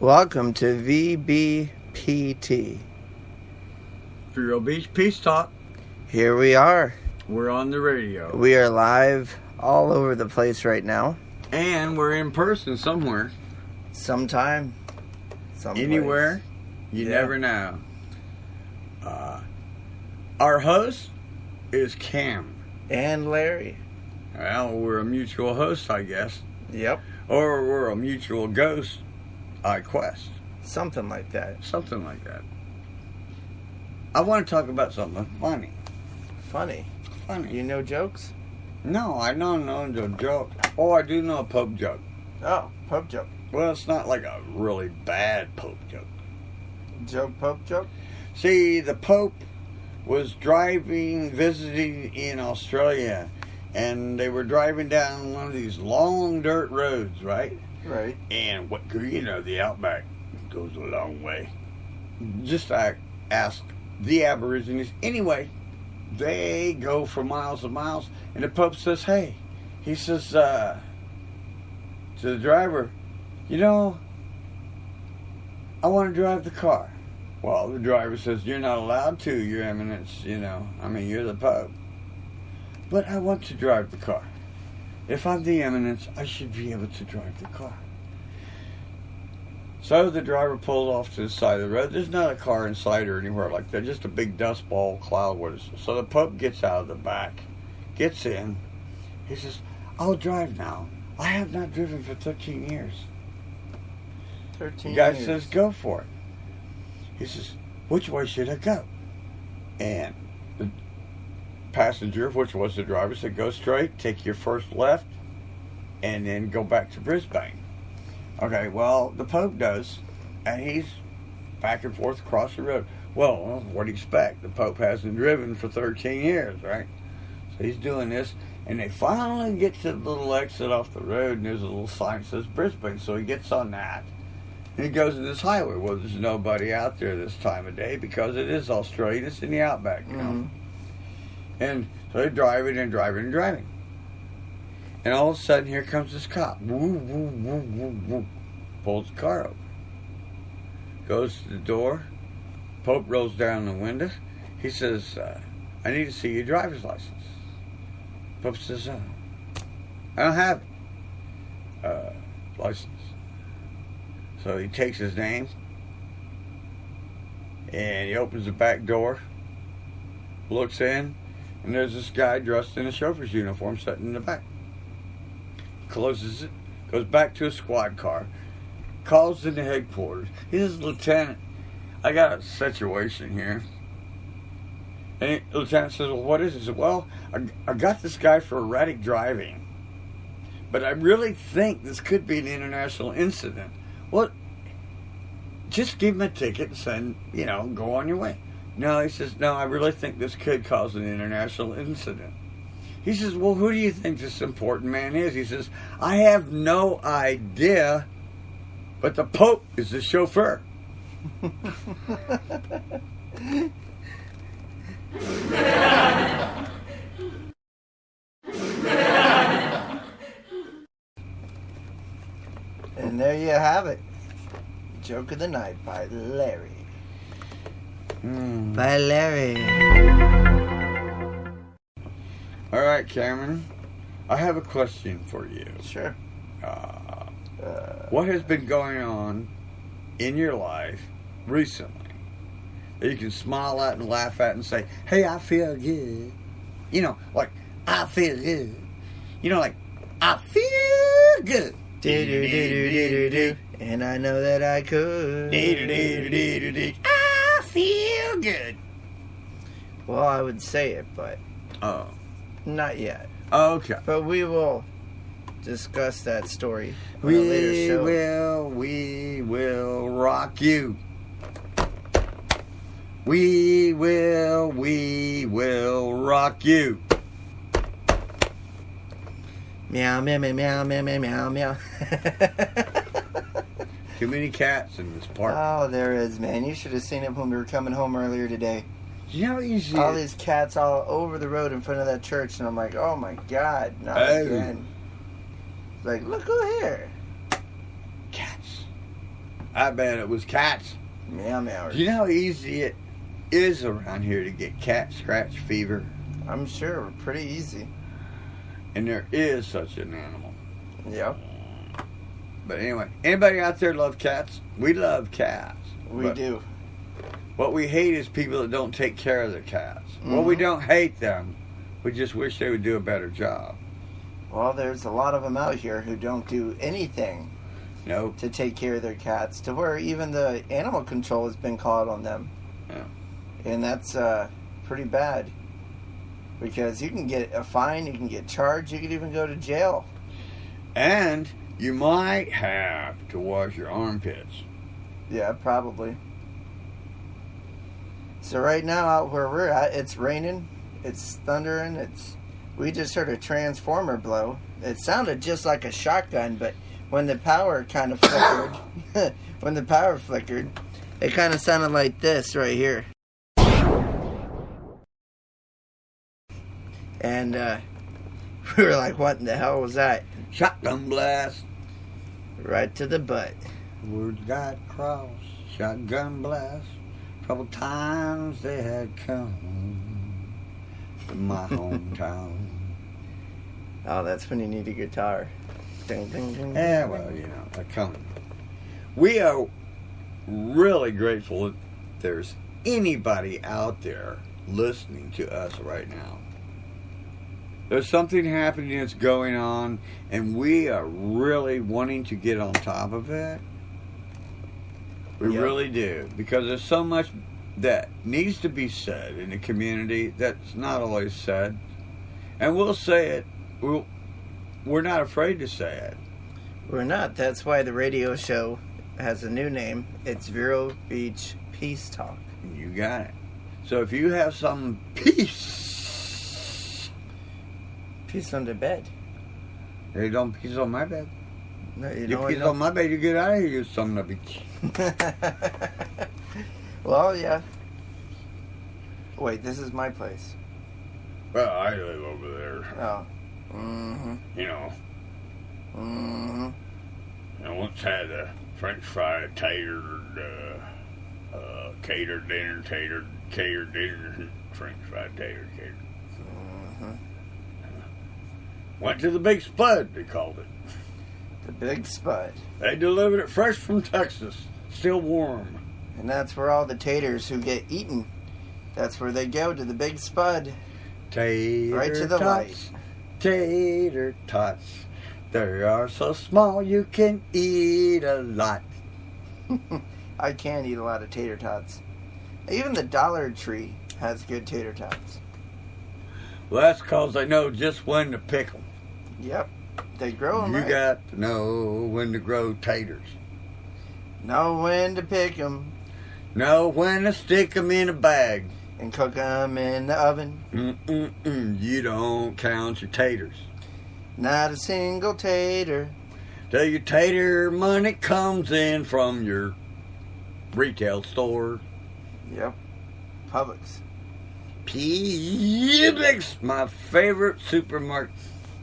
Welcome to VBPT. For Real Beach Peace Talk. Here we are. We're on the radio. We are live all over the place right now. And we're in person somewhere. Sometime. Someplace. Anywhere. You never know. Our host is Cam. And Larry. Well, we're a mutual host, I guess. Yep. Or we're a mutual ghost, I quest. Something like that. Something like that. I want to talk about something funny. Funny? You know jokes? No, I don't know no joke. Oh, I do know a Pope joke. Oh, Pope joke. Well, it's not like a really bad Pope joke. Pope joke? See, the Pope was visiting in Australia, and they were driving down one of these long dirt roads, right? Right. And the outback goes a long way. Just I asked the Aborigines. Anyway, they go for miles and miles, and the Pope says, hey, he says to the driver, I want to drive the car. Well, the driver says, you're not allowed to, Your Eminence, you're the Pope. But I want to drive the car. If I'm the Eminence, I should be able to drive the car. So the driver pulled off to the side of the road. There's not a car inside or anywhere like that, just a big dust ball cloud. So the Pope gets out of the back, gets in. He says, I'll drive now. I have not driven for 13 years. 13 The guy years. says, go for it. He says, which way should I go? And the passenger, which was the driver, said, go straight, take your first left, and then go back to Brisbane. Okay, well, the Pope does, and he's back and forth across the road. Well, what do you expect? The Pope hasn't driven for 13 years, right? So he's doing this, and they finally get to the little exit off the road, and there's a little sign that says Brisbane, so he gets on that. And he goes to this highway. Well, there's nobody out there this time of day because it is Australia. It's in the outback, you know. Mm-hmm. And so they're driving and driving and driving. And all of a sudden, here comes this cop. Woo, woo, woo, woo, woo. Pulls the car over. Goes to the door. Pope rolls down the window. He says, I need to see your driver's license. Pope says, I don't have license. So he takes his name. And he opens the back door. Looks in. And there's this guy dressed in a chauffeur's uniform sitting in the back. Closes it. Goes back to a squad car. Calls into headquarters. He says, Lieutenant, I got a situation here. And the lieutenant says, well, what is it? He said, well, I got this guy for erratic driving. But I really think this could be an international incident. Well, just give him a ticket and send, go on your way. No, he says, no, I really think this could cause an international incident. He says, well, who do you think this important man is? He says, I have no idea, but the Pope is the chauffeur. And there you have it. Joke of the night by Larry. By Larry. All right, Cameron. I have a question for you. Sure. What has been going on in your life recently that you can smile at and laugh at and say, hey, I feel good. I feel good. I feel good. Do-do-do-do-do-do. And I know that I could. I feel good. Well, I would say it, but Oh. not yet. Okay. But we will discuss that story on a later show. We will rock you. We will rock you. Meow, meow, meow, meow, meow, meow, meow, meow. Too many cats in this park. Oh, there is, man. You should have seen it when we were coming home earlier today. You see all these cats all over the road in front of that church, and I'm like, oh my God, not again. Like, look who here. Cats. I bet it was cats. Meow meow. Do you know how easy it is around here to get cat scratch fever? I'm sure, pretty easy. And there is such an animal. Yep. But anyway, anybody out there love cats? We love cats. We do. What we hate is people that don't take care of their cats. Mm-hmm. Well, we don't hate them. We just wish they would do a better job. Well, there's a lot of them out here who don't do anything Nope. to take care of their cats, to where even the animal control has been called on them. Yeah. And that's pretty bad. Because you can get a fine, you can get charged, you could even go to jail. And you might have to wash your armpits. Yeah, probably. So right now, out where we're at, it's raining, it's thundering, we just heard a transformer blow. It sounded just like a shotgun, but when the power kind of flickered, it kind of sounded like this right here. And we were like, what in the hell was that? Shotgun blast. Right to the butt. Words got crossed. Shotgun blast. Troubled times they had come to my hometown. Oh, that's when you need a guitar. Ding, ding, ding. Yeah, well, you know, they're coming. We are really grateful that there's anybody out there listening to us right now. There's something happening that's going on, and we are really wanting to get on top of it. We really do. Because there's so much that needs to be said in the community that's not always said. And we'll say it. We're not afraid to say it. We're not. That's why the radio show has a new name. It's Vero Beach Peace Talk. You got it. So if you have some peace... Peace under bed. Hey, don't piece on my bed. No, You piece on my bed, you get out of here, you son of a bitch. Well, yeah. Wait, this is my place. Well, I live over there. Oh. Mm-hmm. You know. Mm-hmm. I once had a French fry catered dinner, French fry catered. Mm-hmm. Went to the Big Spud, they called it. The Big Spud. They delivered it fresh from Texas, still warm. And that's where all the taters who get eaten, that's where they go, to the Big Spud. Tater right to the tots, tater tots. They are so small you can eat a lot. I can eat a lot of tater tots. Even the Dollar Tree has good tater tots. Well, that's because they know just when to pick them. Yep. They grow them You right. got to know when to grow taters. Know when to pick them. Know when to stick them in a bag. And cook them in the oven. You don't count your taters. Not a single tater. Till your tater money comes in from your retail store. Yep. Publix. Publix, my favorite supermarket.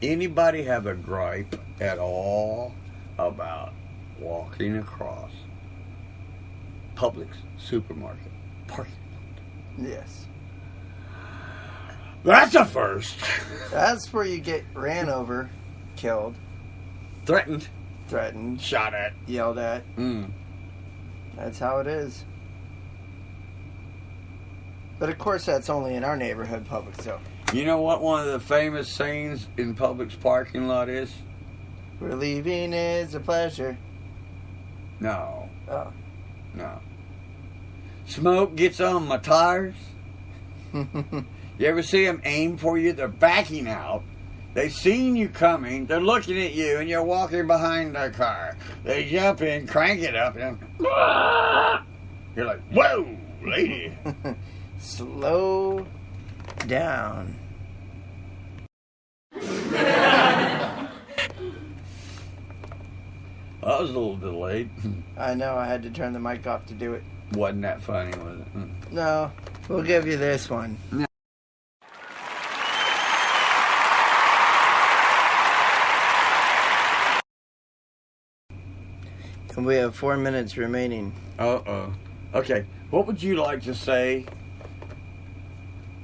Anybody have a gripe at all about walking across Publix supermarket parking lot? Yes. That's a first. That's where you get ran over, killed, Threatened, threatened, shot at. yelled at. Mm. That's how it is. But of course that's only in our neighborhood, Publix, so. You know what one of the famous sayings in Publix parking lot is? Relieving is a pleasure. No. Oh. No. Smoke gets on my tires. You ever see them aim for you? They're backing out. They've seen you coming. They're looking at you, and you're walking behind their car. They jump in, crank it up, and you're like, whoa, lady. Slow down. That was a little delayed. I know, I had to turn the mic off to do it. Wasn't that funny, was it? No, we'll give you this one. And we have 4 minutes remaining. Uh-oh. Okay, what would you like to say?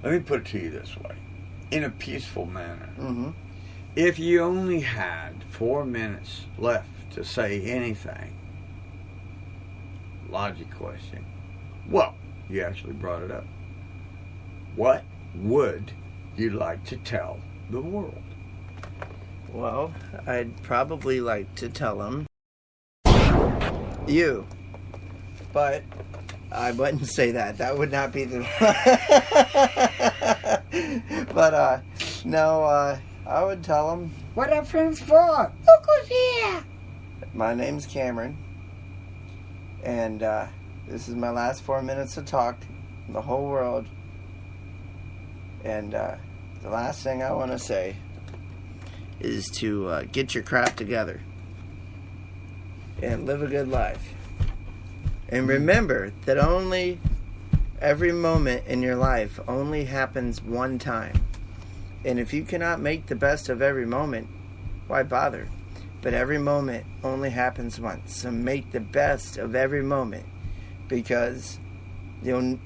Let me put it to you this way. In a peaceful manner. Mm-hmm. If you only had 4 minutes left to say anything, logic question. Well, you actually brought it up. What would you like to tell the world? Well, I'd probably like to tell them you. But I wouldn't say that. That would not be the... But, no, I would tell them... What are friends for? Look who's here! My name's Cameron. And, this is my last 4 minutes to talk. The whole world. And, the last thing I want to say is to get your crap together. And live a good life. And remember that only every moment in your life only happens one time. And if you cannot make the best of every moment, why bother? But every moment only happens once. So make the best of every moment, because you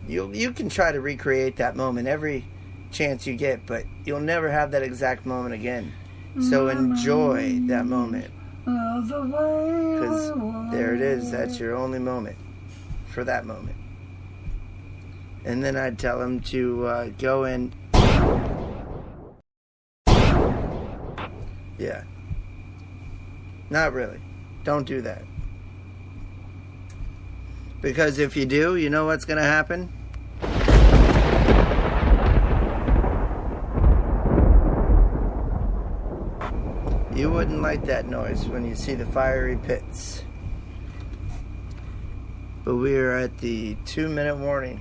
can try to recreate that moment every chance you get, but you'll never have that exact moment again. So enjoy that moment, because there it is. That's your only moment for that moment. And then I'd tell him to go and yeah, not really, don't do that, because if you do, you know what's gonna happen? You wouldn't like that noise when you see the fiery pits. But we are at the 2-minute warning.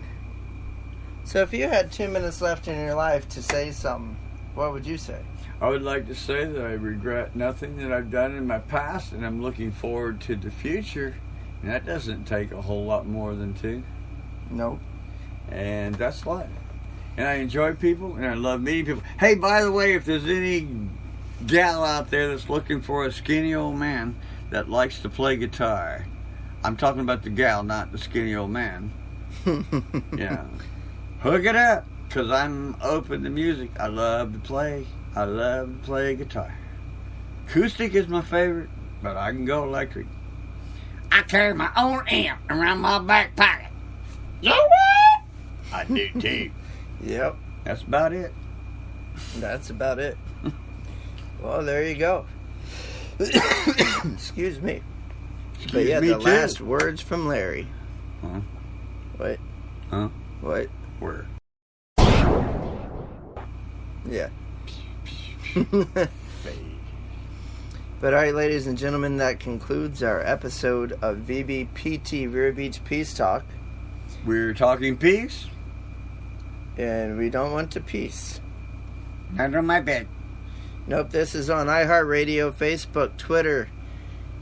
So if you had 2 minutes left in your life to say something, what would you say? I would like to say that I regret nothing that I've done in my past, and I'm looking forward to the future. And that doesn't take a whole lot more than 2. Nope. And that's life. And I enjoy people, and I love meeting people. Hey, by the way, if there's any gal out there that's looking for a skinny old man that likes to play guitar, I'm talking about the gal, not the skinny old man. Yeah. Hook it up, because I'm open to music. I love to play guitar. Acoustic is my favorite, but I can go electric. I carry my own amp around my back pocket. You what? I do too. Yep. That's about it. That's about it. Well, there you go. Excuse me. But yeah, the last words from Larry. Huh? What? Huh? What? Where? Yeah. But alright, ladies and gentlemen, that concludes our episode of VBPT, Vero Beach Peace Talk. We're talking peace. And we don't want to peace. Under my bed. Nope, this is on iHeartRadio, Facebook, Twitter,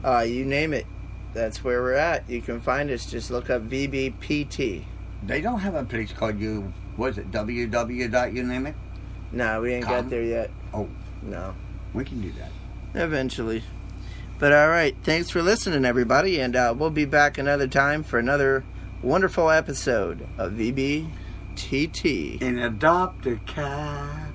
you name it. That's where we're at. You can find us. Just look up VBPT. They don't have a place called you, what is it, www. You name it? No, we ain't got there yet. Oh. No. We can do that. Eventually. But alright, thanks for listening, everybody, and we'll be back another time for another wonderful episode of VBTT. And adopt a cat.